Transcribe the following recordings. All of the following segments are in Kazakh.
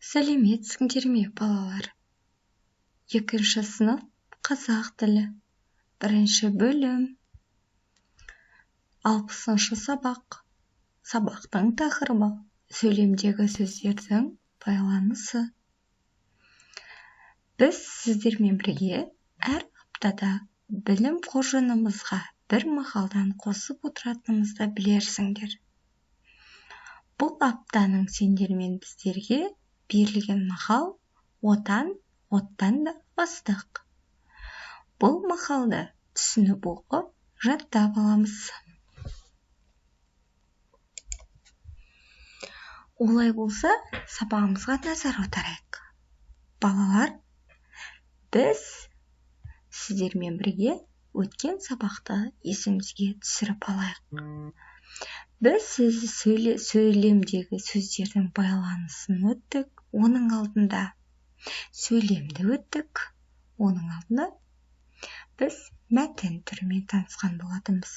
Сәлеметсіңдер ме, балалар? 2-ші сынып қазақ тілі. 1-ші бөлім. 60-шы сабақ. Сабақтың тақырыбы сөйлемдегі сөздердің байланысы. Біз сіздермен бірге әр аптада білім қоржынымызға бір мақалдан қосып отыратынымызды білерсіңдер. Бұл аптаның сендермен біздерге берілген мақал оттан да ыстық. Бұл мақалды түсініп оқып жаттап аламыз. Олай болса, сабағымызға назар аударайық. Балалар, біз сіздермен бірге өткен сабақты есімізге түсіріп алайық. Біз сөйлемдегі сөздердің байланысын өттік, оның алдында сөйлемді өттік, оның алдында біз мәтін түрімен танысқан болатынбыз.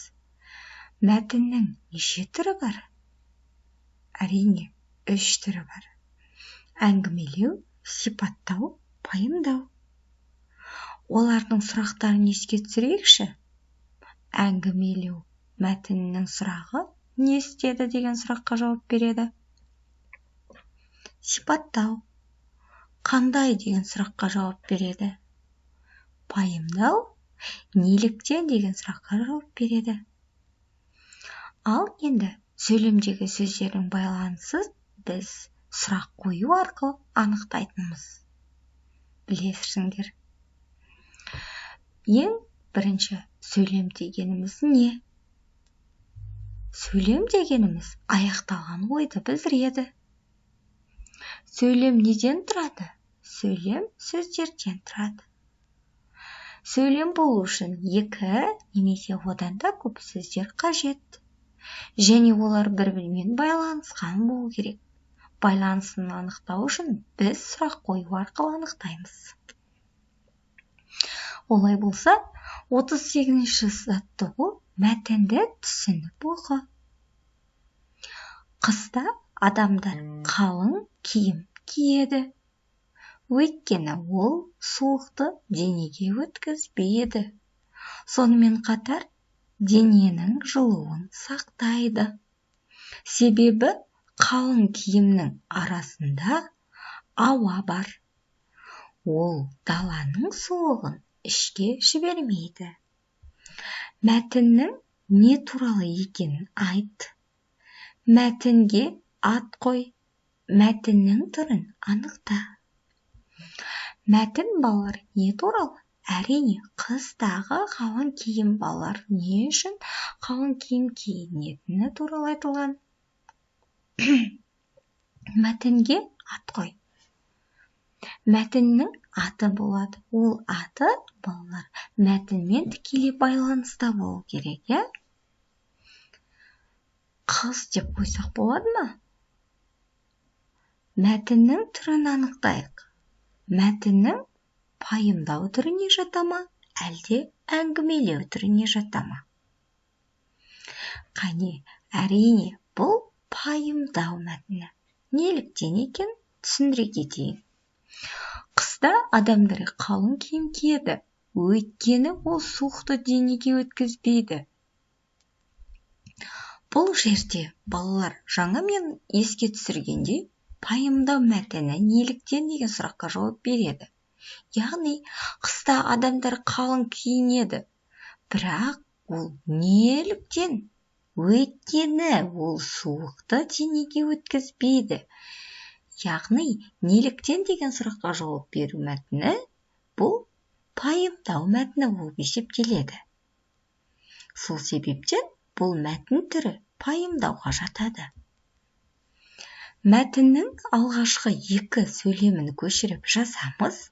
Мәтіннің неше түрі бар? Әрине, 3 түрі бар. Әңгімелеу, сипаттау, пайымдау. Олардың сұрақтарын еске түсірейікші. Әңгімелеу мәтіннің сұрағы не істеді деген сұраққа жауап береді. Сипаттау қандай деген сұраққа жауап береді. Пайымдау неліктен деген сұраққа жауап береді. Ал енді сөйлемдегі сөздердің байланысын біз сұрақ қою арқылы анықтайтынымыз. Білесіңдер. Ең бірінші сөйлем дегеніміз не? Сөйлем дегеніміз аяқталған ойды білдіреді. Сөйлем неден тұрады? Сөйлем сөздерден тұрады. Сөйлем болу үшін 2 немесе одан да көп сөздер қажет. Және олар бір-бірімен байланысқан болу керек. Байланысын анықтау үшін біз сұрақ қою арқылы анықтаймыз. Олай болса, 38-ші сатты мәтінді түсініп оқы. Қыста адамдар қалың киім киеді. Өйткені ол суықты денеге өткізбейді. Сонымен қатар дененің жылуын сақтайды. Себебі қалың киімнің арасында ауа бар. Ол даланың суығын ішке жібермейді. Мәтіннің не туралы екенін айт. Мәтінге ат қой. Мәтіннің түрін анықта. Мәтін балалар не туралы? Әрине, қыстағы қалың киім балалар не үшін қалың киім киінетіні туралы айтылған. Мәтінге ат қой. Мәтіннің аты болады. Ол аты балалар мәтінмен тікелей байланыста болу керек, иә? Қыз деп қойсақ болады ма? Мәтіннің түрін анықтайық. Мәтіннің пайымдау түріне жата ма, әлде әңгімелеу түріне жата ма? Қане, әрине, бұл пайымдау мәтіні. Неліктен екен? Түсіндіре кетейін. Қыста адамдар қалың киім киеді. Өйткені ол суықты денеге өткізбейді. Бұл жерде балалар жаңа мен еске түсіргенде пайымдау мәтіні неліктен деген сұраққа жауап береді. Яғни, қыста адамдар қалың киінеді. Бірақ ол неліктен? Өйткені ол суықты денеге өткізбейді. Яғни, неліктен деген сұраққа жауап беру мәтіні бұл пайымдау мәтіні болып есептеледі. Сол себептен бұл мәтін түрі пайымдауға жатады. Мәтіннің алғашқы 2 сөйлемін көшіріп жазамыз.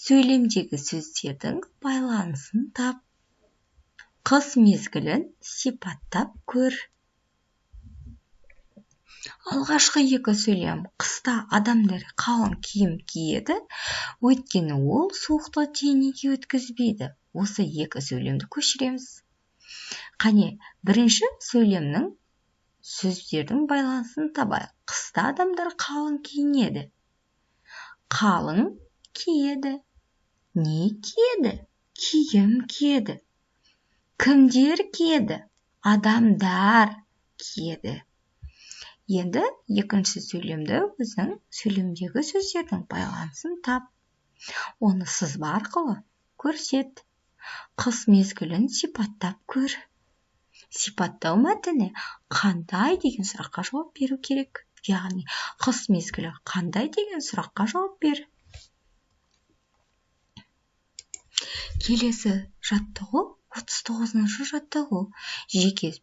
Сөйлемдегі сөздердің байланысын тап. Қыс мезгілін сипаттап көр. Алғашқы 2 сөйлем қыста адамдар қалың киім киеді, өйткені ол суықты денеге өткізбейді. Осы 2 сөйлемді көшіреміз. Қане, бірінші сөйлемнің сөздердің байланысын табайық. Қыста адамдар қалың киінеді. қалың киеді. Не киеді? Киім киеді. Кімдер киеді? Адамдар киеді. Енді екінші сөйлемді өзің сөйлемдегі сөздердің байланысын тап. Оны сызба арқылы көрсет. Қыс мезгілін сипаттап көр. Сипаттау мәтіні қандай деген сұраққа жауап беру керек. Яғни қыс мезгілі қандай деген сұраққа жауап бер. Келесі жаттығу 39-шы жаттығу. Жеке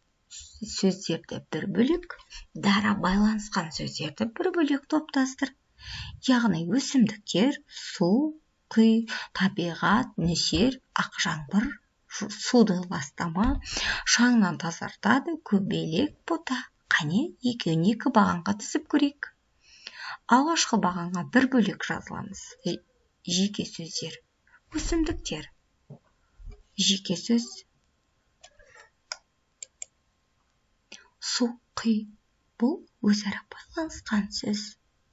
сөздерді бір бөлек, дара байланысқан сөздерді бір бөлек топтастыр. Яғни өсімдіктер, су, құй, табиғат, нөсер, ақ жаңбыр, суды ластама, шаңнан тазартады, көбелек, бота. Қане, екеуін екі бағанға тізіп көрейік. Алғашқы бағанға бір бөлек жазыламыз. Жеке сөздер. Өсімдіктер. Жеке сөз. Су, құй. Бұл өзара байланысқан сөз.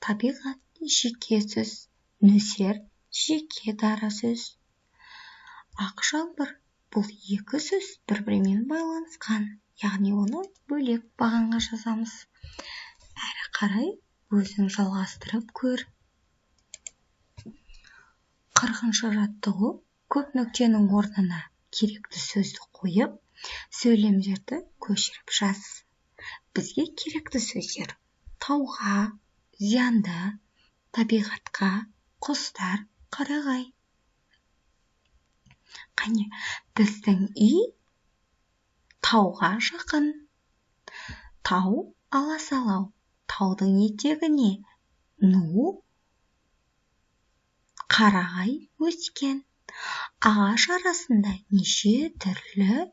Табиғат, жеке сөз. Нөсер, жеке дара сөз. Ақ жаңбыр. Бұл екі сөз бір-бірімен байланысқан. Яғни оны бөлек бағанға жазамыз. Әрі қарай өзің жалғастырып көр. 40-шы жаттығу. Көп нүктенің орнына керекті сөзді қойып, сөйлемдерді көшіріп жаз. Бізге керекті сөздер: тауға, зиянды, табиғатқа, құстар, қарағай. Қане, біздің үй тауға жақын. Тау аласалау. Таудың етегіне ну, қарағай өскен. Ағаш арасында неше түрлі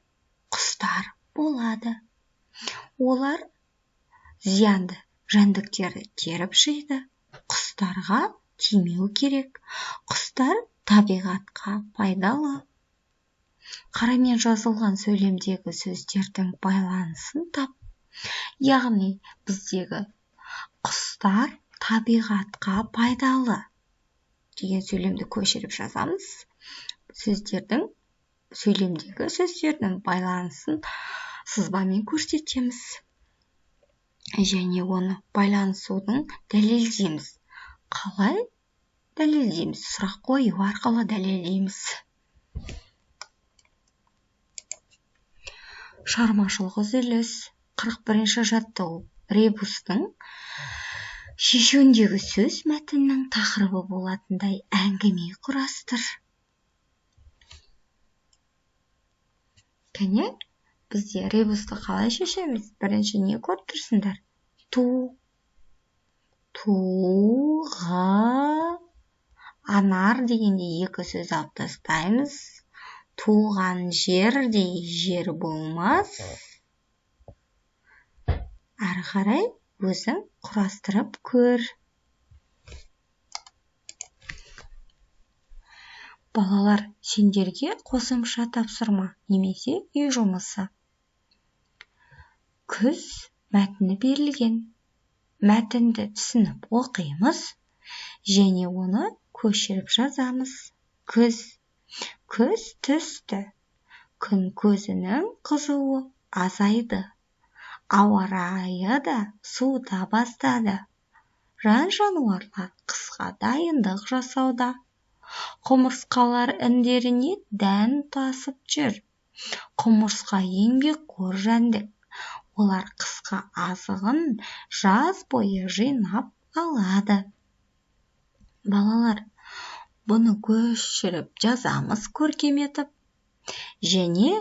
құстар болады. Олар зиянды жәндіктерді теріп жейді. Құстарға тимеу керек. Құстар табиғатқа пайдалы. Қарамен жазылған сөйлемдегі сөздердің байланысын тап. Яғни біздегі құстар табиғатқа пайдалы деген сөйлемді көшіріп жазамыз. Сөйлемдегі сөздердің байланысын сызбамен көрсетеміз. Және оны байланысудың дәлелдейміз. Қалай дәлелдейміз? Сұрақ қою арқылы дәлелдейміз. Шығармашылық үзіліс. 41-ші жаттығу. Ребустың шешуіндегі сөз мәтіннің тақырыбы болатындай әңгіме құрастыр. Кәне, бізде ребусты қалай шешеміз? Бірінші не көріп тұрсыңдар? Туға анар дегенде екі сөз алып тастаймыз. Туған жерде жер болмас. Әрі қарай өзің құрастырып көр. Балалар, сендерге қосымша тапсырма немесе үй жұмысы. Күз мәтіні берілген. Мәтінді түсініп оқимыз және оны көшіріп жазамыз. Күз түсті. Күн көзінің қызуы азайды. Ауа райы да суыта бастады. Жан-жануарлар қысқа дайындық жасауда. Құмырсқалар індеріне дән тасып жүр. Құмырсқа еңбекқор жәндік. Олар қысқа азығын жаз бойы жинап алады. Балалар, бұны көшіріп жазамыз көркем етіп. Және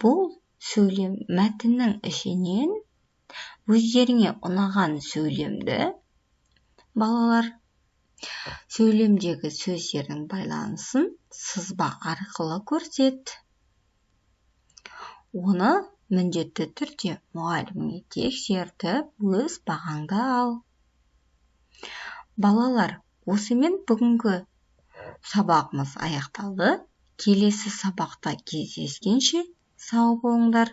бұл сөйлем мәтіннің ішінен өздеріңе ұнаған сөйлемді, балалар, сөйлемдегі сөздердің байланысын сызба арқылы көрсет. Оны міндетті түрде мұғаліміңе тексертіп өз бағаңды ал. Балалар, осымен бүгінгі сабағымыз аяқталды. Келесі сабақта кездескенше сау болыңдар.